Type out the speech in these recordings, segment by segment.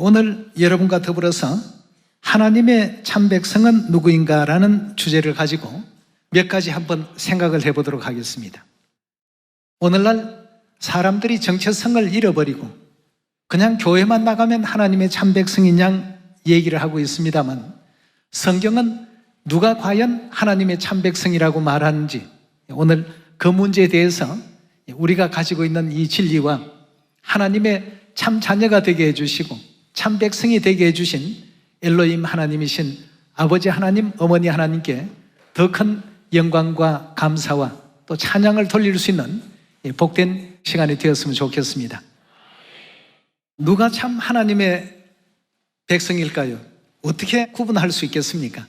오늘 여러분과 더불어서 하나님의 참 백성은 누구인가 라는 주제를 가지고 몇 가지 한번 생각을 해보도록 하겠습니다. 오늘날 사람들이 정체성을 잃어버리고 그냥 교회만 나가면 하나님의 참 백성인 양 얘기를 하고 있습니다만, 성경은 누가 과연 하나님의 참 백성이라고 말하는지, 오늘 그 문제에 대해서 우리가 가지고 있는 이 진리와 하나님의 참 자녀가 되게 해주시고 참 백성이 되게 해주신 엘로힘 하나님이신 아버지 하나님, 어머니 하나님께 더 큰 영광과 감사와 또 찬양을 돌릴 수 있는 복된 시간이 되었으면 좋겠습니다. 누가 참 하나님의 백성일까요? 어떻게 구분할 수 있겠습니까?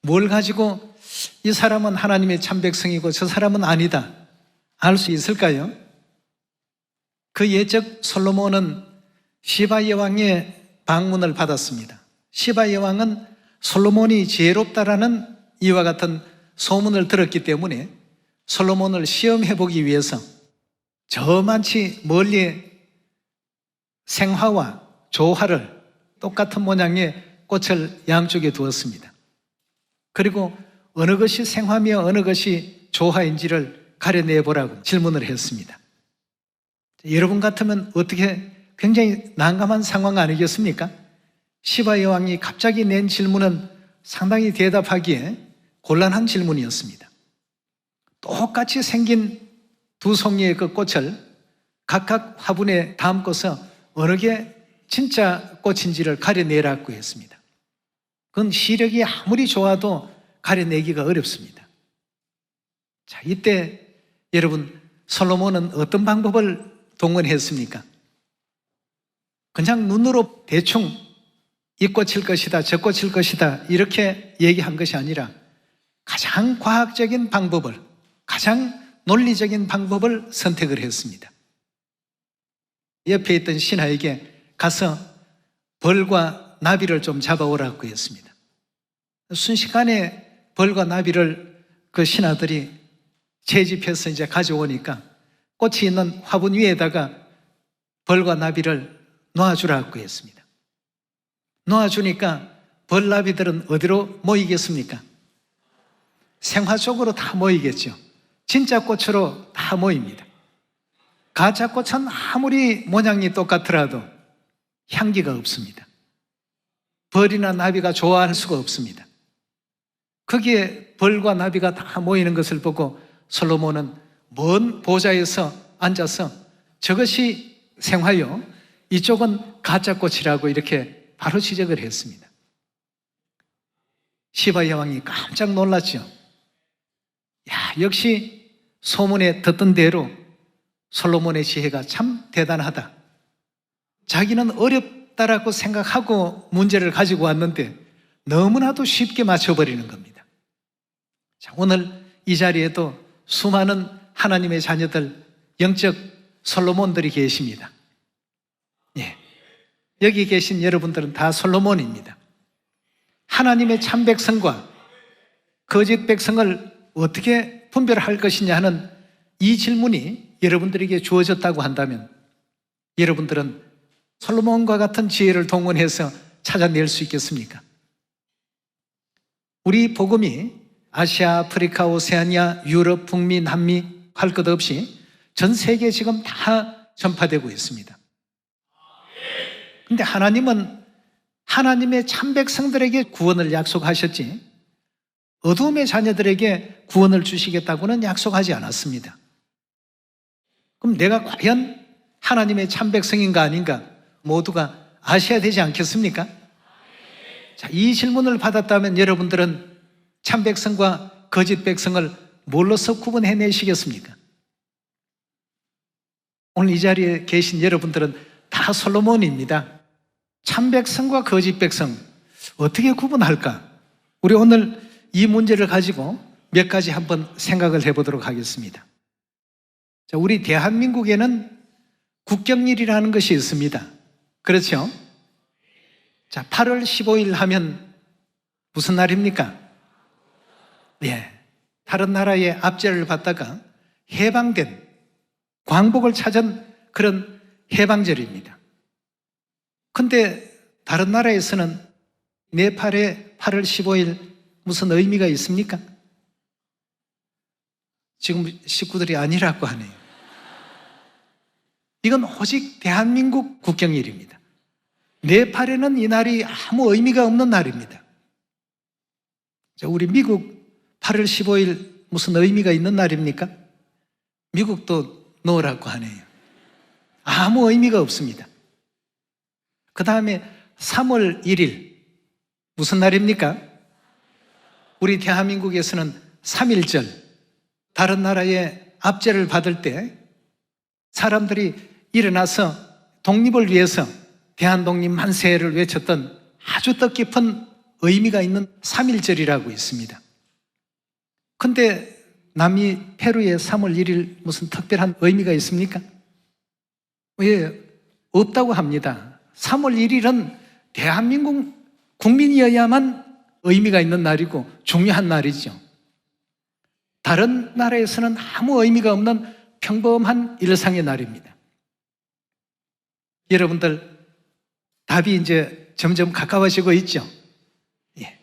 뭘 가지고 이 사람은 하나님의 참 백성이고 저 사람은 아니다 알 수 있을까요? 그 예적 솔로몬은 시바 여왕의 방문을 받았습니다. 시바 여왕은 솔로몬이 지혜롭다라는 이와 같은 소문을 들었기 때문에 솔로몬을 시험해 보기 위해서 저만치 멀리 생화와 조화를 똑같은 모양의 꽃을 양쪽에 두었습니다. 그리고 어느 것이 생화며 어느 것이 조화인지를 가려내 보라고 질문을 했습니다. 여러분 같으면 어떻게, 굉장히 난감한 상황 아니겠습니까? 시바 여왕이 갑자기 낸 질문은 상당히 대답하기에 곤란한 질문이었습니다. 똑같이 생긴 두 송이의 그 꽃을 각각 화분에 담고서 어느 게 진짜 꽃인지를 가려내라고 했습니다. 그건 시력이 아무리 좋아도 가려내기가 어렵습니다. 자, 이때 여러분, 솔로몬은 어떤 방법을 동원했습니까? 그냥 눈으로 대충 이 꽃일 것이다, 저 꽃일 것이다 이렇게 얘기한 것이 아니라 가장 과학적인 방법을, 가장 논리적인 방법을 선택을 했습니다. 옆에 있던 신하에게 가서 벌과 나비를 좀 잡아오라고 했습니다. 순식간에 벌과 나비를 그 신하들이 채집해서 이제 가져오니까 꽃이 있는 화분 위에다가 벌과 나비를 놓아주라고 했습니다. 놓아주니까 벌나비들은 어디로 모이겠습니까? 생화 쪽으로 다 모이겠죠. 진짜 꽃으로 다 모입니다. 가짜 꽃은 아무리 모양이 똑같더라도 향기가 없습니다. 벌이나 나비가 좋아할 수가 없습니다. 거기에 벌과 나비가 다 모이는 것을 보고 솔로몬은 먼 보좌에서 앉아서 저것이 생화요, 이쪽은 가짜 꽃이라고 이렇게 바로 지적을 했습니다. 시바 여왕이 깜짝 놀랐죠. 야, 역시 소문에 듣던 대로 솔로몬의 지혜가 참 대단하다. 자기는 어렵다라고 생각하고 문제를 가지고 왔는데 너무나도 쉽게 맞춰버리는 겁니다. 자, 오늘 이 자리에도 수많은 하나님의 자녀들, 영적 솔로몬들이 계십니다. 예. 여기 계신 여러분들은 다 솔로몬입니다. 하나님의 참 백성과 거짓 백성을 어떻게 분별할 것이냐 하는 이 질문이 여러분들에게 주어졌다고 한다면 여러분들은 솔로몬과 같은 지혜를 동원해서 찾아낼 수 있겠습니까? 우리 복음이 아시아, 아프리카, 오세아니아, 유럽, 북미, 남미 할 것 없이 전 세계에 지금 다 전파되고 있습니다. 그런데 하나님은 하나님의 참 백성들에게 구원을 약속하셨지 어둠의 자녀들에게 구원을 주시겠다고는 약속하지 않았습니다. 그럼 내가 과연 하나님의 참 백성인가 아닌가 모두가 아셔야 되지 않겠습니까? 자, 이 질문을 받았다면 여러분들은 참 백성과 거짓 백성을 뭘로서 구분해내시겠습니까? 오늘 이 자리에 계신 여러분들은 다 솔로몬입니다. 참 백성과 거짓 백성 어떻게 구분할까? 우리 오늘 이 문제를 가지고 몇 가지 한번 생각을 해보도록 하겠습니다. 자, 우리 대한민국에는 국경일이라는 것이 있습니다. 그렇죠? 자, 8월 15일 하면 무슨 날입니까? 예, 다른 나라의 압제를 받다가 해방된, 광복을 찾은 그런 해방절입니다. 근데 다른 나라에서는 네팔의 8월 15일 무슨 의미가 있습니까? 지금 식구들이 아니라고 하네요. 이건 오직 대한민국 국경일입니다. 네팔에는 이 날이 아무 의미가 없는 날입니다. 우리 미국 8월 15일 무슨 의미가 있는 날입니까? 미국도 노라고 하네요. 아무 의미가 없습니다. 그 다음에 3월 1일 무슨 날입니까? 우리 대한민국에서는 3.1절, 다른 나라의 압제를 받을 때 사람들이 일어나서 독립을 위해서 대한독립 만세를 외쳤던 아주 뜻깊은 의미가 있는 3.1절이라고 있습니다. 근데 남미 페루의 3월 1일 무슨 특별한 의미가 있습니까? 왜? 없다고 합니다. 3월 1일은 대한민국 국민이어야만 의미가 있는 날이고 중요한 날이죠. 다른 나라에서는 아무 의미가 없는 평범한 일상의 날입니다. 여러분들, 답이 이제 점점 가까워지고 있죠. 예.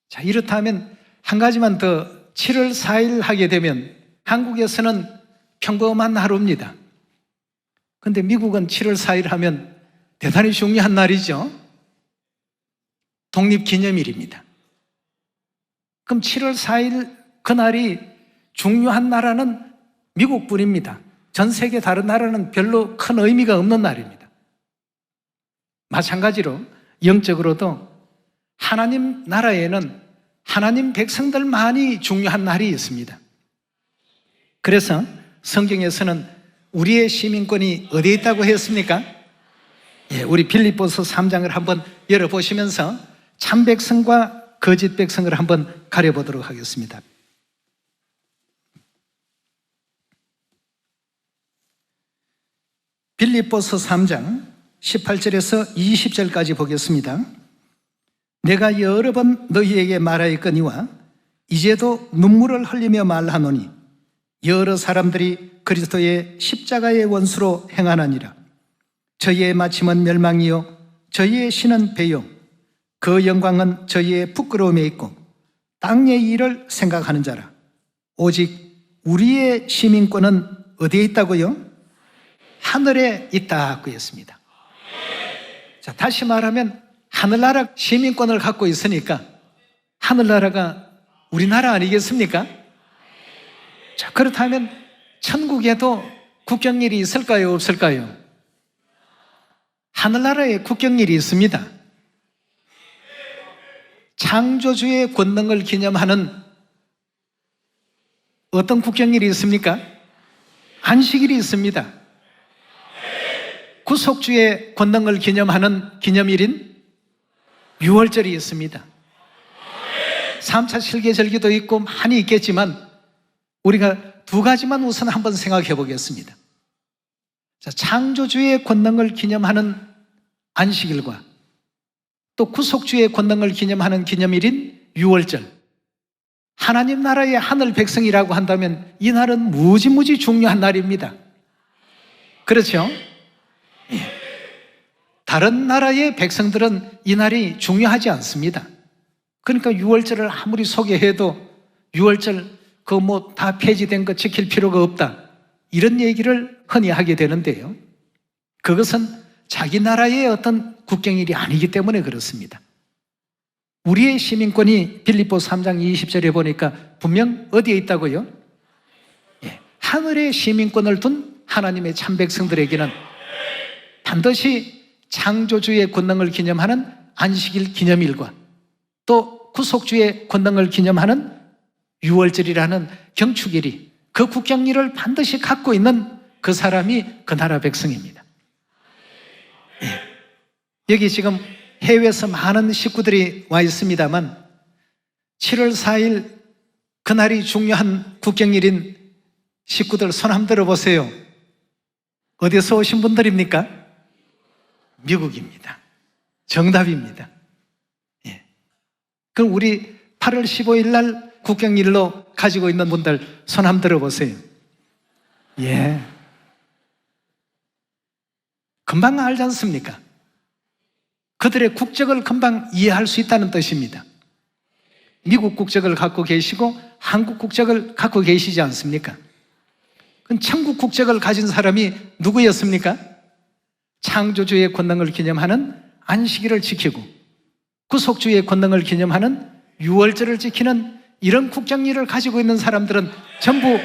자, 이렇다면 한 가지만 더, 7월 4일 하게 되면 한국에서는 평범한 하루입니다. 근데 미국은 7월 4일 하면 대단히 중요한 날이죠. 독립기념일입니다. 그럼 7월 4일 그날이 중요한 나라는 미국뿐입니다. 전 세계 다른 나라는 별로 큰 의미가 없는 날입니다. 마찬가지로 영적으로도 하나님 나라에는 하나님 백성들만이 중요한 날이 있습니다. 그래서 성경에서는 우리의 시민권이 어디에 있다고 했습니까? 예, 우리 빌립보서 3장을 한번 열어보시면서 참 백성과 거짓 백성을 한번 가려보도록 하겠습니다. 빌립보서 3장 18절에서 20절까지 보겠습니다. 내가 여러 번 너희에게 말하였거니와 이제도 눈물을 흘리며 말하노니 여러 사람들이 그리스도의 십자가의 원수로 행하느니라. 저희의 마침은 멸망이요 저희의 신은 배요 그 영광은 저희의 부끄러움에 있고 땅의 일을 생각하는 자라. 오직 우리의 시민권은 어디에 있다고요? 하늘에 있다고 했습니다. 자, 다시 말하면 하늘나라 시민권을 갖고 있으니까 하늘나라가 우리나라 아니겠습니까? 자, 그렇다면 천국에도 국경일이 있을까요? 없을까요? 하늘나라에 국경일이 있습니다. 창조주의 권능을 기념하는 어떤 국경일이 있습니까? 안식일이 있습니다. 구속주의 권능을 기념하는 기념일인 유월절이 있습니다. 3차 실계절기도 있고 많이 있겠지만 우리가 두 가지만 우선 한번 생각해 보겠습니다. 자, 창조주의 권능을 기념하는 안식일과 또 구속주의 권능을 기념하는 기념일인 유월절. 하나님 나라의 하늘 백성이라고 한다면 이 날은 무지무지 중요한 날입니다. 그렇죠? 다른 나라의 백성들은 이 날이 중요하지 않습니다. 그러니까 유월절을 아무리 소개해도 유월절 그거 뭐 다 폐지된 거 지킬 필요가 없다, 이런 얘기를 흔히 하게 되는데요, 그것은 자기 나라의 어떤 국경일이 아니기 때문에 그렇습니다. 우리의 시민권이 빌립보 3장 20절에 보니까 분명 어디에 있다고요? 예, 하늘의 시민권을 둔 하나님의 참 백성들에게는 반드시 창조주의 권능을 기념하는 안식일 기념일과 또 구속주의 권능을 기념하는 유월절이라는 경축일이, 그 국경일을 반드시 갖고 있는 그 사람이 그 나라 백성입니다. 예. 여기 지금 해외에서 많은 식구들이 와 있습니다만 7월 4일 그날이 중요한 국경일인 식구들 손 한번 들어보세요. 어디서 오신 분들입니까? 미국입니다. 정답입니다. 예. 그럼 우리 8월 15일 날 국경일로 가지고 있는 분들 손 한번 들어보세요. 예. 금방 알지 않습니까? 그들의 국적을 금방 이해할 수 있다는 뜻입니다. 미국 국적을 갖고 계시고 한국 국적을 갖고 계시지 않습니까? 그럼 천국 국적을 가진 사람이 누구였습니까? 창조주의 권능을 기념하는 안식일을 지키고 구속주의 권능을 기념하는 유월절을 지키는 이런 국적리를 가지고 있는 사람들은 전부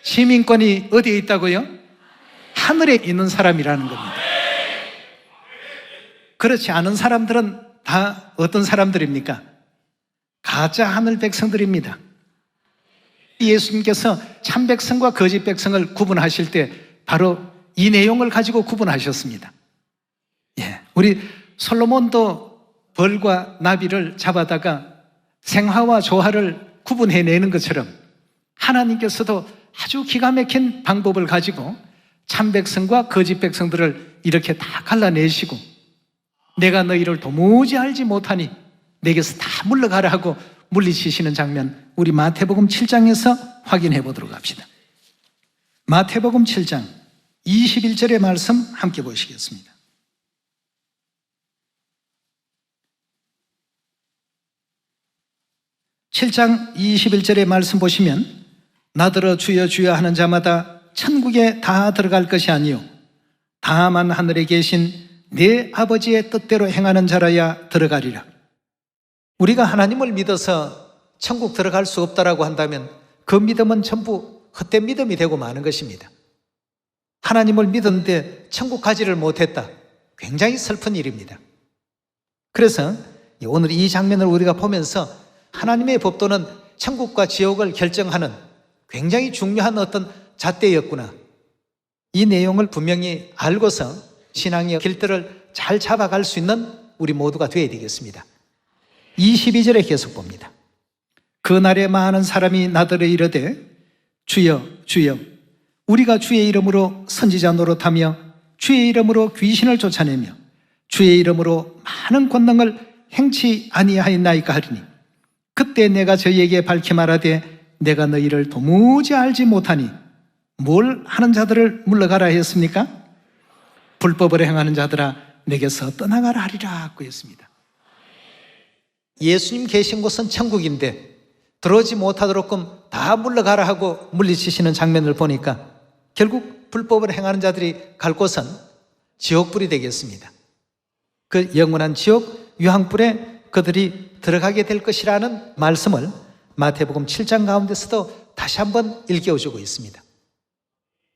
시민권이 어디에 있다고요? 하늘에 있는 사람이라는 겁니다. 그렇지 않은 사람들은 다 어떤 사람들입니까? 가짜 하늘 백성들입니다. 예수님께서 참 백성과 거짓 백성을 구분하실 때 바로 이 내용을 가지고 구분하셨습니다. 우리 솔로몬도 벌과 나비를 잡아다가 생화와 조화를 구분해내는 것처럼 하나님께서도 아주 기가 막힌 방법을 가지고 참 백성과 거짓 백성들을 이렇게 다 갈라내시고 내가 너희를 도무지 알지 못하니 내게서 다 물러가라 하고 물리치시는 장면, 우리 마태복음 7장에서 확인해 보도록 합시다. 마태복음 7장 21절의 말씀 함께 보시겠습니다. (7장 21절의) 말씀 보시면 나더러 주여 주여 하는 자마다 천국에 다 들어갈 것이 아니요 다만 하늘에 계신 내 아버지의 뜻대로 행하는 자라야 들어가리라. 우리가 하나님을 믿어서 천국 들어갈 수 없다라고 한다면 그 믿음은 전부 헛된 믿음이 되고 마는 것입니다. 하나님을 믿었는데 천국 가지를 못했다. 굉장히 슬픈 일입니다. 그래서 오늘 이 장면을 우리가 보면서 하나님의 법도는 천국과 지옥을 결정하는 굉장히 중요한 어떤 잣대였구나. 이 내용을 분명히 알고서 신앙의 길들을 잘 잡아갈 수 있는 우리 모두가 되어야 되겠습니다. 22절에 계속 봅니다. 그날에 많은 사람이 나더러 이르되 주여 주여 우리가 주의 이름으로 선지자 노릇하며 주의 이름으로 귀신을 쫓아내며 주의 이름으로 많은 권능을 행치 아니하였나이까 하리니 그때 내가 저희에게 밝히 말하되 내가 너희를 도무지 알지 못하니 뭘 하는 자들을 물러가라 했습니까? 불법을 행하는 자들아 내게서 떠나가라 하리라 하고 했습니다. 예수님 계신 곳은 천국인데 들어오지 못하도록끔 다 물러가라 하고 물리치시는 장면을 보니까 결국 불법을 행하는 자들이 갈 곳은 지옥불이 되겠습니다. 그 영원한 지옥 유황불에 그들이 들어가게 될 것이라는 말씀을 마태복음 7장 가운데서도 다시 한번 일깨워주고 있습니다.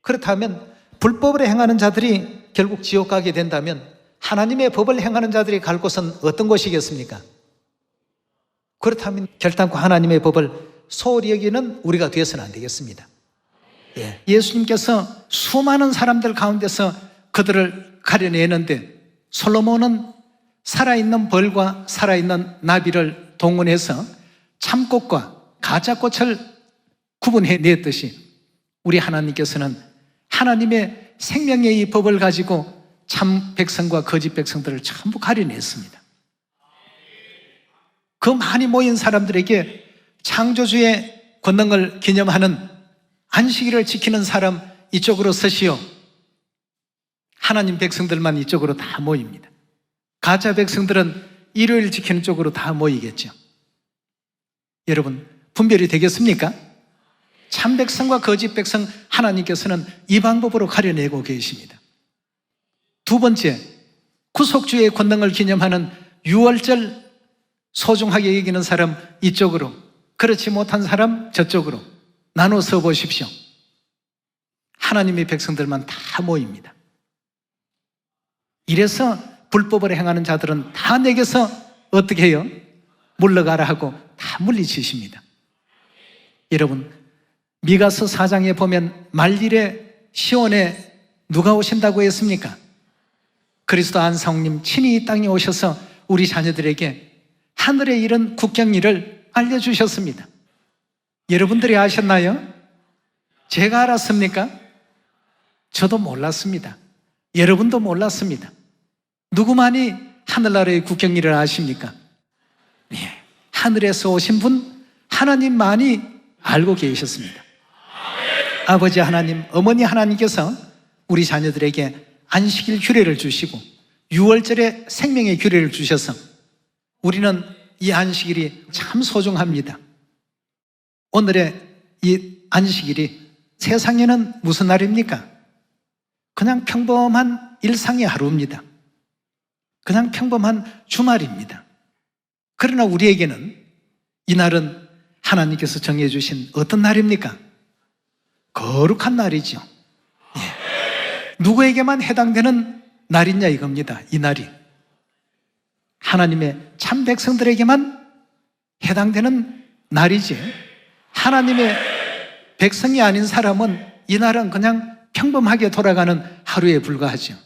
그렇다면 불법을 행하는 자들이 결국 지옥 가게 된다면 하나님의 법을 행하는 자들이 갈 곳은 어떤 곳이겠습니까? 그렇다면 결단코 하나님의 법을 소홀히 여기는 우리가 되어서는 안 되겠습니다. 예수님께서 수많은 사람들 가운데서 그들을 가려내는데 솔로몬은 살아있는 벌과 살아있는 나비를 동원해서 참꽃과 가짜꽃을 구분해냈듯이 우리 하나님께서는 하나님의 생명의 이 법을 가지고 참 백성과 거짓 백성들을 전부 가려냈습니다. 그 많이 모인 사람들에게 창조주의 권능을 기념하는 안식일을 지키는 사람 이쪽으로 서시오. 하나님 백성들만 이쪽으로 다 모입니다. 가짜 백성들은 일요일 지키는 쪽으로 다 모이겠죠. 여러분 분별이 되겠습니까? 참 백성과 거짓 백성 하나님께서는 이 방법으로 가려내고 계십니다. 두 번째, 구속주의 권능을 기념하는 유월절 소중하게 여기는 사람 이쪽으로, 그렇지 못한 사람 저쪽으로 나눠서 보십시오. 하나님의 백성들만 다 모입니다. 이래서 불법을 행하는 자들은 다 내게서 어떻게 해요? 물러가라 하고 다 물리치십니다. 여러분 미가서 4장에 보면 말일에 시온에 누가 오신다고 했습니까? 그리스도 안성님 친히 이 땅에 오셔서 우리 자녀들에게 하늘에 이른 국경일을 알려주셨습니다. 여러분들이 아셨나요? 제가 알았습니까? 저도 몰랐습니다. 여러분도 몰랐습니다. 누구만이 하늘나라의 국경일을 아십니까? 하늘에서 오신 분 하나님만이 알고 계셨습니다. 아버지 하나님, 어머니 하나님께서 우리 자녀들에게 안식일 규례를 주시고 6월절에 생명의 규례를 주셔서 우리는 이 안식일이 참 소중합니다. 오늘의 이 안식일이 세상에는 무슨 날입니까? 그냥 평범한 일상의 하루입니다. 그냥 평범한 주말입니다. 그러나 우리에게는 이 날은 하나님께서 정해주신 어떤 날입니까? 거룩한 날이죠. 예. 누구에게만 해당되는 날이냐 이겁니다. 이 날이 하나님의 참 백성들에게만 해당되는 날이지, 하나님의 백성이 아닌 사람은 이 날은 그냥 평범하게 돌아가는 하루에 불과하죠.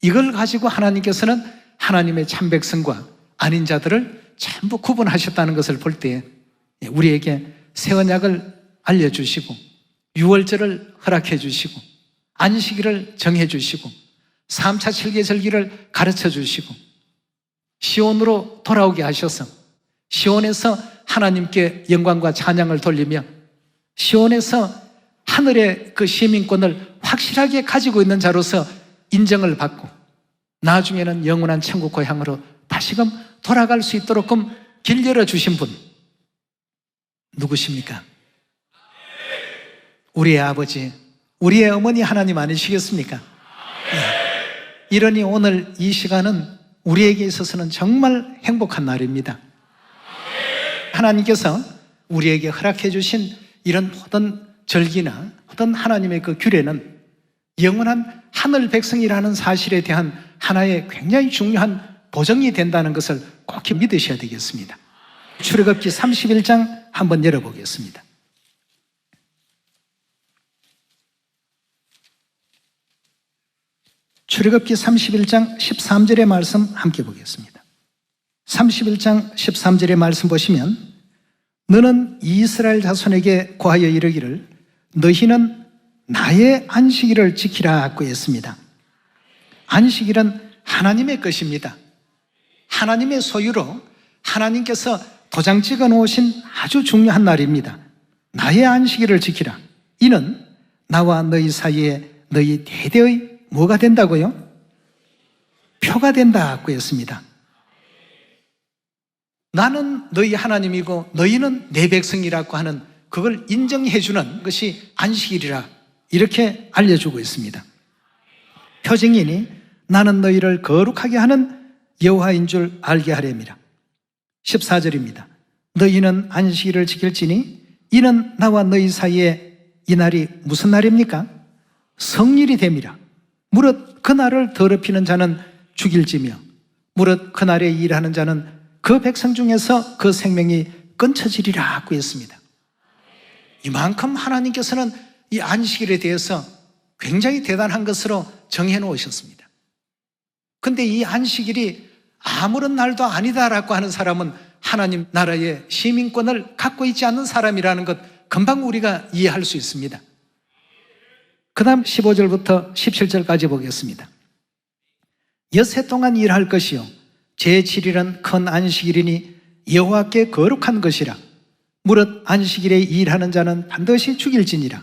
이걸 가지고 하나님께서는 하나님의 참 백성과 아닌 자들을 전부 구분하셨다는 것을 볼 때 우리에게 새 언약을 알려주시고 6월절을 허락해 주시고 안식일을 정해 주시고 3차 7계절기를 가르쳐 주시고 시온으로 돌아오게 하셔서 시온에서 하나님께 영광과 찬양을 돌리며 시온에서 하늘의 그 시민권을 확실하게 가지고 있는 자로서 인정을 받고 나중에는 영원한 천국 고향으로 다시금 돌아갈 수 있도록 길 열어주신 분 누구십니까? 우리의 아버지, 우리의 어머니 하나님 아니시겠습니까? 네. 이러니 오늘 이 시간은 우리에게 있어서는 정말 행복한 날입니다. 하나님께서 우리에게 허락해 주신 이런 모든 절기나 어떤 하나님의 그 규례는 영원한 하늘 백성이라는 사실에 대한 하나의 굉장히 중요한 보정이 된다는 것을 꼭 믿으셔야 되겠습니다. 출애굽기 31장 한번 열어보겠습니다. 출애굽기 31장 13절의 말씀 함께 보겠습니다. 31장 13절의 말씀 보시면 너는 이스라엘 자손에게 고하여 이르기를 너희는 나의 안식일을 지키라고 했습니다. 안식일은 하나님의 것입니다. 하나님의 소유로 하나님께서 도장 찍어 놓으신 아주 중요한 날입니다. 나의 안식일을 지키라. 이는 나와 너희 사이에 너희 대대의 뭐가 된다고요? 표가 된다고 했습니다. 나는 너희 하나님이고 너희는 내 백성이라고 하는 그걸 인정해 주는 것이 안식일이라 이렇게 알려주고 있습니다. 표징이니 나는 너희를 거룩하게 하는 여호와인 줄 알게 하렵니다. 14절입니다. 너희는 안식일을 지킬지니 이는 나와 너희 사이에 이 날이 무슨 날입니까? 성일이 됨이라. 무릇 그 날을 더럽히는 자는 죽일지며 무릇 그 날에 일하는 자는 그 백성 중에서 그 생명이 끊쳐지리라고 했습니다. 이만큼 하나님께서는 이 안식일에 대해서 굉장히 대단한 것으로 정해 놓으셨습니다. 근데 이 안식일이 아무런 날도 아니다라고 하는 사람은 하나님 나라의 시민권을 갖고 있지 않는 사람이라는 것 금방 우리가 이해할 수 있습니다. 그 다음 15절부터 17절까지 보겠습니다. 엿새 동안 일할 것이요 제7일은 큰 안식일이니 여호와께 거룩한 것이라. 무릇 안식일에 일하는 자는 반드시 죽일지니라.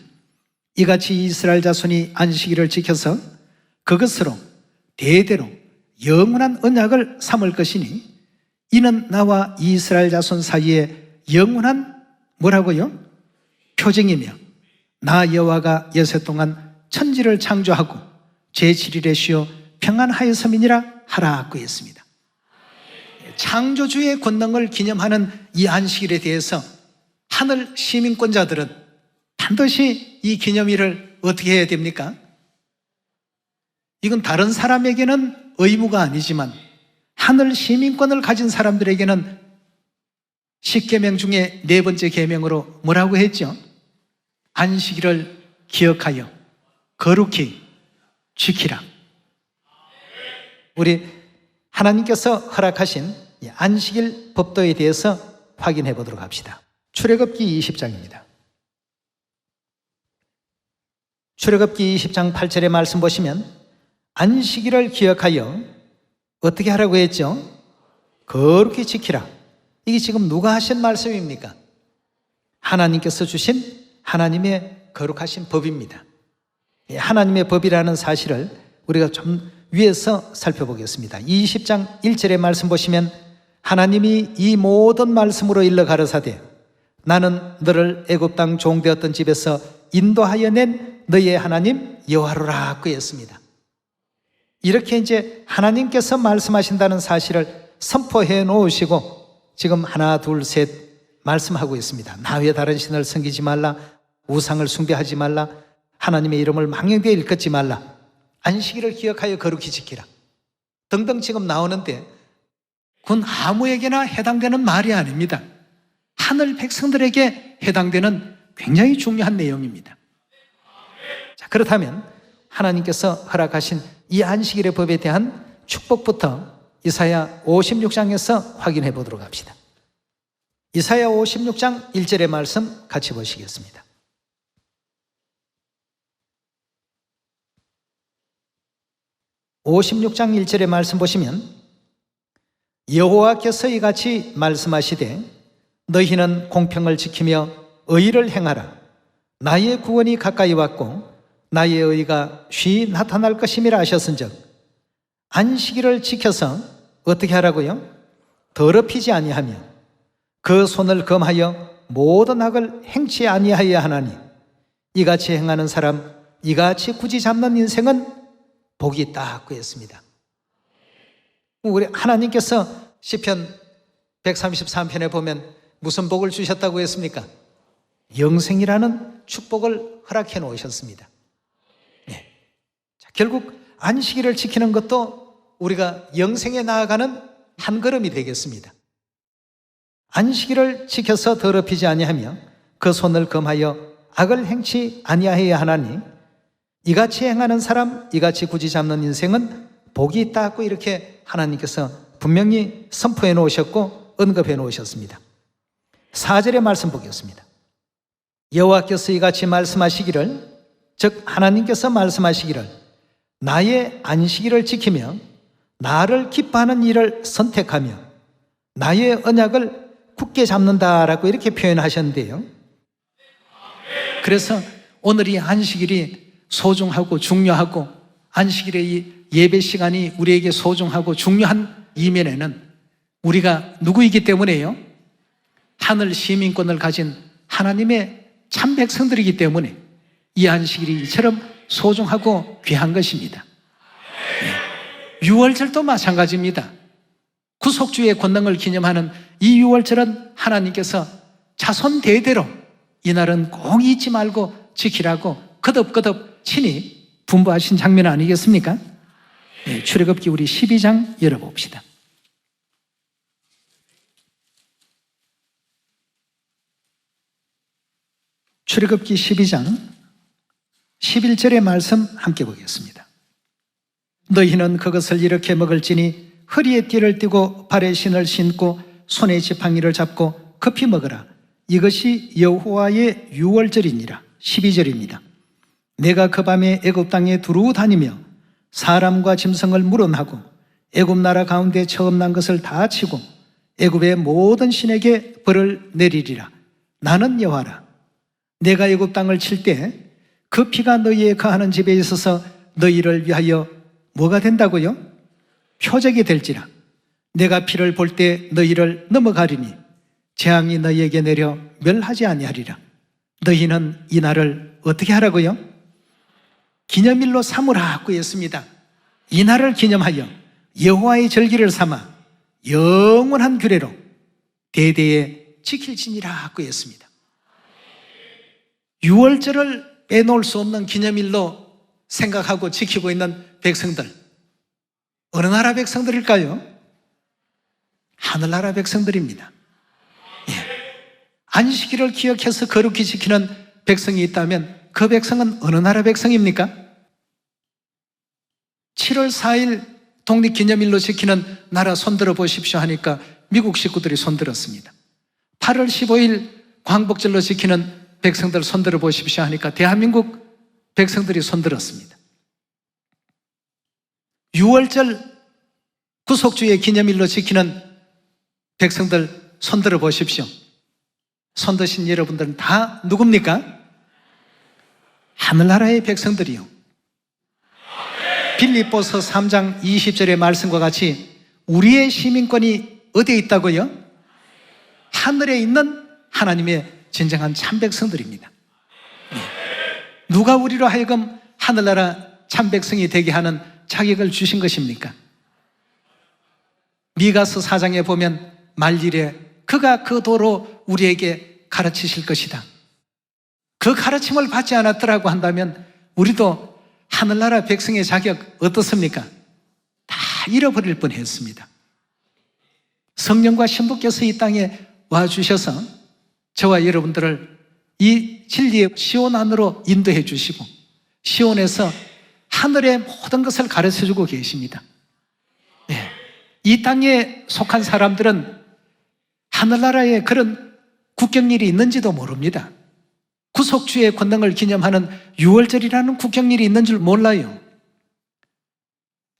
이같이 이스라엘 자손이 안식일을 지켜서 그것으로 대대로 영원한 언약을 삼을 것이니 이는 나와 이스라엘 자손 사이에 영원한 뭐라고요? 표징이며 나 여호와가 엿새 동안 천지를 창조하고 제7일에 쉬어 평안하였음이니라 하라고 했습니다. 창조주의 권능을 기념하는 이 안식일에 대해서 하늘 시민권자들은 반드시 이 기념일을 어떻게 해야 됩니까? 이건 다른 사람에게는 의무가 아니지만 하늘 시민권을 가진 사람들에게는 10계명 중에 네 번째 계명으로 뭐라고 했죠? 안식일을 기억하여 거룩히 지키라. 우리 하나님께서 허락하신 안식일 법도에 대해서 확인해 보도록 합시다. 출애굽기 20장입니다. 출애굽기 20장 8절의 말씀 보시면 안식일을 기억하여 어떻게 하라고 했죠? 거룩히 지키라. 이게 지금 누가 하신 말씀입니까? 하나님께서 주신 하나님의 거룩하신 법입니다. 하나님의 법이라는 사실을 우리가 좀 위에서 살펴보겠습니다. 20장 1절의 말씀 보시면 하나님이 이 모든 말씀으로 일러 가르사대 나는 너를 애굽 땅 종되었던 집에서 인도하여 낸 너의 하나님 여호와로라 그랬습니다. 이렇게 이제 하나님께서 말씀하신다는 사실을 선포해 놓으시고 지금 하나 둘 셋 말씀하고 있습니다. 나 외 다른 신을 섬기지 말라, 우상을 숭배하지 말라, 하나님의 이름을 망령되이 일컫지 말라, 안식일을 기억하여 거룩히 지키라 등등 지금 나오는데 그건 아무에게나 해당되는 말이 아닙니다. 하늘 백성들에게 해당되는 굉장히 중요한 내용입니다. 자, 그렇다면 하나님께서 허락하신 이 안식일의 법에 대한 축복부터 이사야 56장에서 확인해 보도록 합시다. 이사야 56장 1절의 말씀 같이 보시겠습니다. (56장 1절의) 말씀 보시면 여호와께서 이같이 말씀하시되 너희는 공평을 지키며 의를 행하라. 나의 구원이 가까이 왔고 나의 의가 쉬 나타날 것임이라 하셨은즉 안식일을 지켜서 어떻게 하라고요? 더럽히지 아니하며 그 손을 검하여 모든 악을 행치 아니하여야 하나니 이같이 행하는 사람, 이같이 굳이 잡는 인생은 복이 있다 그랬습니다. 우리 하나님께서 시편 133편에 보면 무슨 복을 주셨다고 했습니까? 영생이라는 축복을 허락해 놓으셨습니다. 네. 자, 결국 안식일을 지키는 것도 우리가 영생에 나아가는 한 걸음이 되겠습니다. 안식일을 지켜서 더럽히지 아니하며 그 손을 검하여 악을 행치 아니하여야 하나니 이같이 행하는 사람, 이같이 굳이 잡는 인생은 복이 있다고 이렇게 하나님께서 분명히 선포해 놓으셨고 언급해 놓으셨습니다. 4절의 말씀 보겠습니다. 여호와께서 이같이 말씀하시기를, 즉 하나님께서 말씀하시기를 나의 안식일을 지키며 나를 기뻐하는 일을 선택하며 나의 언약을 굳게 잡는다라고 이렇게 표현하셨는데요. 그래서 오늘 이 안식일이 소중하고 중요하고 안식일의 이 예배 시간이 우리에게 소중하고 중요한 이면에는 우리가 누구이기 때문에요? 하늘 시민권을 가진 하나님의 참 백성들이기 때문에 이 안식일이 이처럼 소중하고 귀한 것입니다. 유월절도 마찬가지입니다. 구속주의 권능을 기념하는 이 유월절은 하나님께서 자손 대대로 이날은 꼭 잊지 말고 지키라고 거듭거듭 친히 분부하신 장면 아니겠습니까? 네, 출애굽기 우리 12장 열어봅시다. 출애굽기 12장 11절의 말씀 함께 보겠습니다. 너희는 그것을 이렇게 먹을지니 허리에 띠를 띠고 발에 신을 신고 손에 지팡이를 잡고 급히 먹으라. 이것이 여호와의 유월절이니라. 12절입니다. 내가 그 밤에 애굽 땅에 두루 다니며 사람과 짐승을 물어나고 애굽 나라 가운데 처음 난 것을 다 치고 애굽의 모든 신에게 벌을 내리리라. 나는 여호와라. 내가 애굽 땅을 칠 때 그 피가 너희의 거하는 집에 있어서 너희를 위하여 뭐가 된다고요? 표적이 될지라. 내가 피를 볼 때 너희를 넘어가리니 재앙이 너희에게 내려 멸하지 아니하리라. 너희는 이 날을 어떻게 하라고요? 기념일로 삼으라고 했습니다. 이 날을 기념하여 여호와의 절기를 삼아 영원한 규례로 대대에 지킬지니라고 했습니다. 유월절을 빼놓을 수 없는 기념일로 생각하고 지키고 있는 백성들, 어느 나라 백성들일까요? 하늘나라 백성들입니다. 예. 안식일을 기억해서 거룩히 지키는 백성이 있다면 그 백성은 어느 나라 백성입니까? 7월 4일 독립기념일로 지키는 나라 손들어 보십시오 하니까 미국 식구들이 손들었습니다. 8월 15일 광복절로 지키는 백성들 손들어 보십시오 하니까 대한민국 백성들이 손들었습니다. 6월절 구속주의 기념일로 지키는 백성들 손들어 보십시오. 손드신 여러분들은 다 누굽니까? 하늘나라의 백성들이요. 빌립보서 3장 20절의 말씀과 같이 우리의 시민권이 어디에 있다고요? 하늘에 있는 하나님의 진정한 참백성들입니다. 누가 우리로 하여금 하늘나라 참백성이 되게 하는 자격을 주신 것입니까? 미가서 4장에 보면 말일에 그가 그 도로 우리에게 가르치실 것이다. 그 가르침을 받지 않았더라고 한다면 우리도 하늘나라 백성의 자격 어떻습니까? 다 잃어버릴 뻔했습니다. 성령과 신부께서 이 땅에 와주셔서 저와 여러분들을 이 진리의 시온 안으로 인도해 주시고 시온에서 하늘의 모든 것을 가르쳐주고 계십니다. 네. 이 땅에 속한 사람들은 하늘나라에 그런 국경일이 있는지도 모릅니다. 구속주의 권능을 기념하는 6월절이라는 국경일이 있는 줄 몰라요.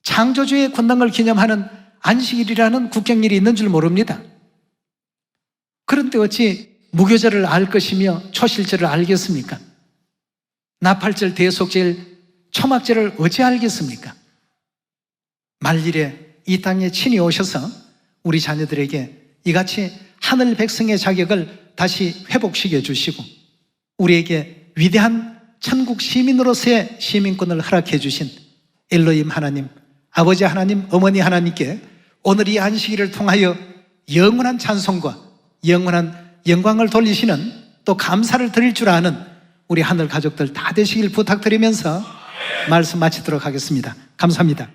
창조주의 권능을 기념하는 안식일이라는 국경일이 있는 줄 모릅니다. 그런데 어찌 무교절을 알 것이며 초실절을 알겠습니까? 나팔절, 대속절, 초막절을 어찌 알겠습니까? 말일에 이 땅에 친히 오셔서 우리 자녀들에게 이같이 하늘 백성의 자격을 다시 회복시켜 주시고 우리에게 위대한 천국 시민으로서의 시민권을 허락해 주신 엘로힘 하나님, 아버지 하나님, 어머니 하나님께 오늘 이 안식일을 통하여 영원한 찬송과 영원한 영광을 돌리시는 또 감사를 드릴 줄 아는 우리 하늘 가족들 다 되시길 부탁드리면서 말씀 마치도록 하겠습니다. 감사합니다.